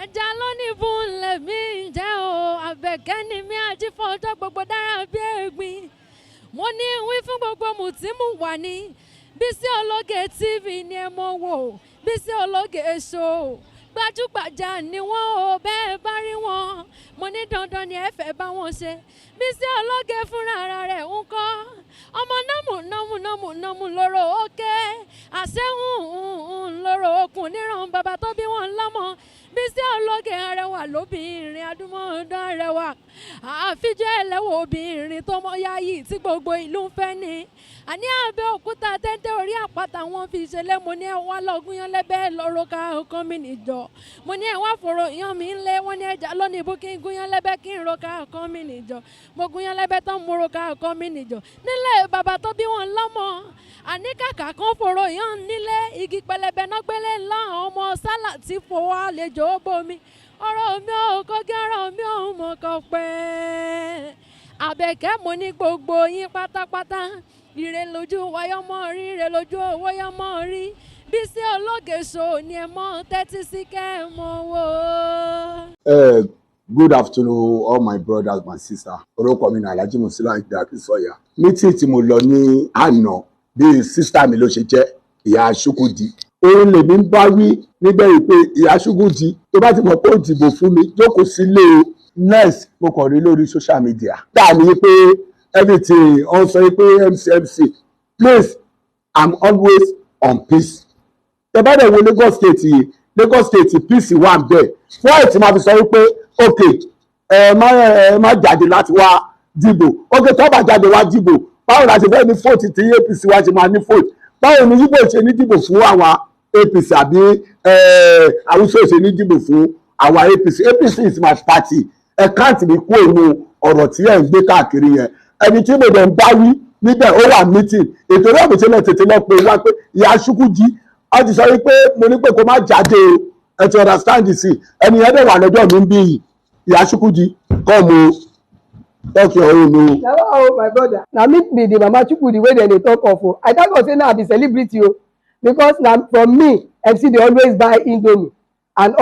ẹja lónìí fún lèmi jẹ́ o àbẹ̀kẹ́ ni mi àjífọ́jọ́ gbogbo dára bí ẹ̀gbin mo ní wí fún gbogbo mùtímù wà ní Bisi Ologe TV ni ẹ mọ̀ wò Bisi Ologe Show gbajúgbajà ni wọ́n o bẹ́ẹ̀ bá rí wọn mo ní dandan ni ẹ fẹ́ bá wọn ṣe Bisi Ologe fúnra ara rẹ̀ ń kọ́ ọmọ nọ́mù lóró òkè àṣẹ́hùn lóró okùn níran bàbá tó bí wọn lọ́mọ Bisi Ologe arẹwà lóbìnrin adúmọ̀ọ́dán arẹwà àfijọ́ ẹlẹ́wọ̀ obìnrin tó mọ́ yáyì tí gbogbo ìlú ń fẹ́ ni àní Abẹ́òkúta tẹ́tẹ́ orí àpáta wọn fi ṣẹlẹ̀ mo ní ẹ wá lọ́gùn yan lẹ́bẹ̀ẹ́ lọ́rọ́ ká ọkàn mi nìjọ mo ní ẹ wá fòrò yan mi ń lé wọn ní ẹja lónìí bó kí n gún yan lẹ́bẹ̀ẹ́ kí n ro ká ọkàn mi nìjọ mo gún yan lẹ́bẹ̀ẹ́ tán mo ro ká ọkàn mi nìjọ nílẹ̀ bàbá tó bí wọn lọ́mọ àní kàkà kan fòrò yan nílé igi pẹlẹbẹ náà gbélé ńlá ọmọ sálà tí fowó àlejò bomi ọ̀rọ̀ mi ò kọ́gí ọ̀rọ̀ mi ò mọ̀ kọ́ pẹ́ Àbẹ̀kẹ́ mo ní gbogbo yín pátápátá ire lójú wáyọ́mọ́ rí ire lójú owó yọ́mọ́ rí Bisi Ologe Show ni ẹ mọ́ tẹ́tí sí kẹ́ ẹ mọ́ wò. Good afternoon all my brothers and sisters. Orúkọ mi ni Alhaji Musila Ìdàkísọ̀yà. Mítì tí mo lọ ní àná bí sísítà mi ló ṣe jẹ́ ìyá Chukudi. Òun lèmi ń bá wí nígbẹ̀yìn pé ìyá Chukudi tó bá ti mọ̀ pé ó dìbò fún mi jókòó sílé o. Next mo kàn rí lórí social media. Dáa ni pé everything on sọ pé MC please I'm always on peace. Tẹ́ bá dẹ̀ wo Lagos State yìí Lagos State peace wà bẹ́ẹ̀ fún ẹ̀ tí máa fi sọ wípé ok ẹ má jáde láti wá dìbò ok tó bá jáde wá dìbò báwo la ṣe fẹ́ ní fóòtù tí APC wá ṣe máa ní fóòtù báwo ni yíbò ṣe ní dìbò fún àwọn APC àbí àwùjọ ṣe ní dìbò fún àwọn APC is my party ẹ káàtì mi kú òun ọ̀rọ̀ tí ẹ̀ ń gbé káàkiri yẹn ẹni tí mo dẹ̀ ń bá wí níbẹ̀ ó wà meeting ètò náà mi ṣe lọ tètè lọ pé wá pé ìyá Chukudi a ti sọ wípé mo ní pé kó má jáde o ẹ ti understand sí ẹni yẹn dẹ̀ wà lọ́jọ́ mi ń bí yìí ìyá Chukudi come o talk your own o. Hello my brother na me be the mama Chukudi wey dem dey talk of o I thank God say na I be celebrity o because na from me MC dey always buy indomie and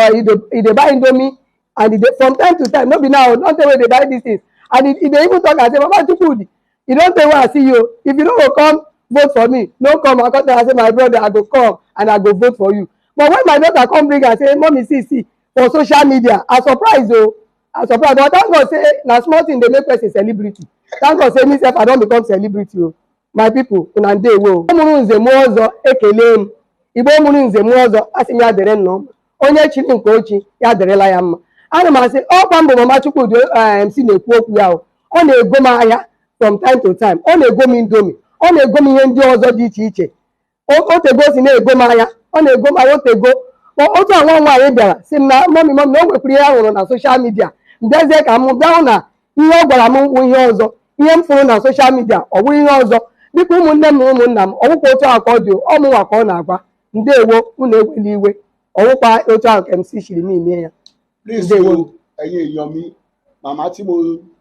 e dey buy indomie and from time to time no be now don tey wey dey buy these things and e dey even talk am say mama Chukudi e don tey wey I see you if you no go come vote for me no come I come tell am say my brother I go come and I go vote for you but when my daughter come bring am say mommy see for social media I surprise o I surprise but thank God say na small thing dey make person celebrity thank God say me sef I don become celebrity o my people una ndewo o mụrụ nze mụọ ọzọ ekele m Igbo mụrụ nze mụọ ọzọ asị m ya dere nnọọ onye chiri nke ochi ya derela ya mma ana m asị ọkwa mbụ mama Chukudi MC na-ekwu okwu ya ọ na-ego m ahịa from time to time ọ na-ego m indomie ọ na-ego m ihe ndị ọzọ dị iche iche otego si na-ego m ahịa ọ na-ego m ahịa otego otu nwa nwaanyị bịara si m na mọmi na o nwekwara ihe a hụrụ na soshal midia mbịazie ka m bịa hụ na ihe ọ gwara m wụ ihe ọzọ ihe m fụrụ na soshal midia ọ bụrụ ihe ọzọ dịka ụmụnne m na ụmụnna m ọwụkwa otu ahụ ka ọ dị ọmụnwa ka ọ na-agwa ndewo unu ekwela iwe ọwụkwa otu ahụ ka MC shiri m ime ya. ẹ̀yin èèyàn mi màmá tí mo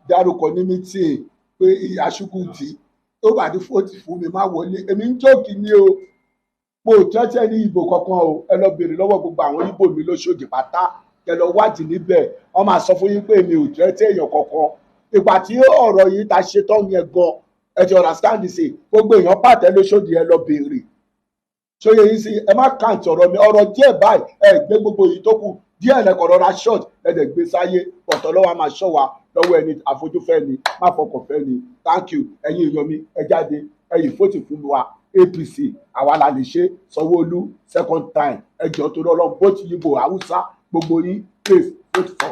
dárúkọ ní mítìn pé ìyá Chukudi tó bá ní fóòtù fún mi má wọlé èmi ń jókì ní o mo tẹ́tẹ́ ní ìbò kankan o ẹ lọ béèrè lọ́wọ́ gbogbo àwọn ìbò mi lóṣòdì pátá ẹ lọ wádìí níbẹ̀ wọ́n máa sọ fún yín pé mi ò tẹ́tẹ́ èèyàn kankan ìgbà tí ọ̀rọ̀ yìí ta ṣe tán yẹn gan ẹ ti understand sí gbogbo èèyàn pàtẹ lóṣòdì ẹ lọ béèrè ṣóyè yín sí ẹ má kàǹtì ọ̀rọ̀ mi ọ̀rọ̀ díẹ̀ báyìí ẹ gbé gbogbo yìí tó kù díẹ̀ lẹ́kọ̀ọ́ rọra short ẹ̀dẹ̀ gbé sáyé ọ̀tọ̀ lọ́wọ́ máa ṣọ́ wa lọ́wọ́ ẹni àfojúfẹ́ ni má fọkàn fẹ́ ni thank you ẹ̀yin èèyàn mi ẹ jáde ẹ̀yin fóòtù fún wa APC àwa la lè ṣe Sanwó-Olú second time ẹjọ́ tó lọ́lọ́ bó ti yíbo Haúsá gbogbo yín please vote for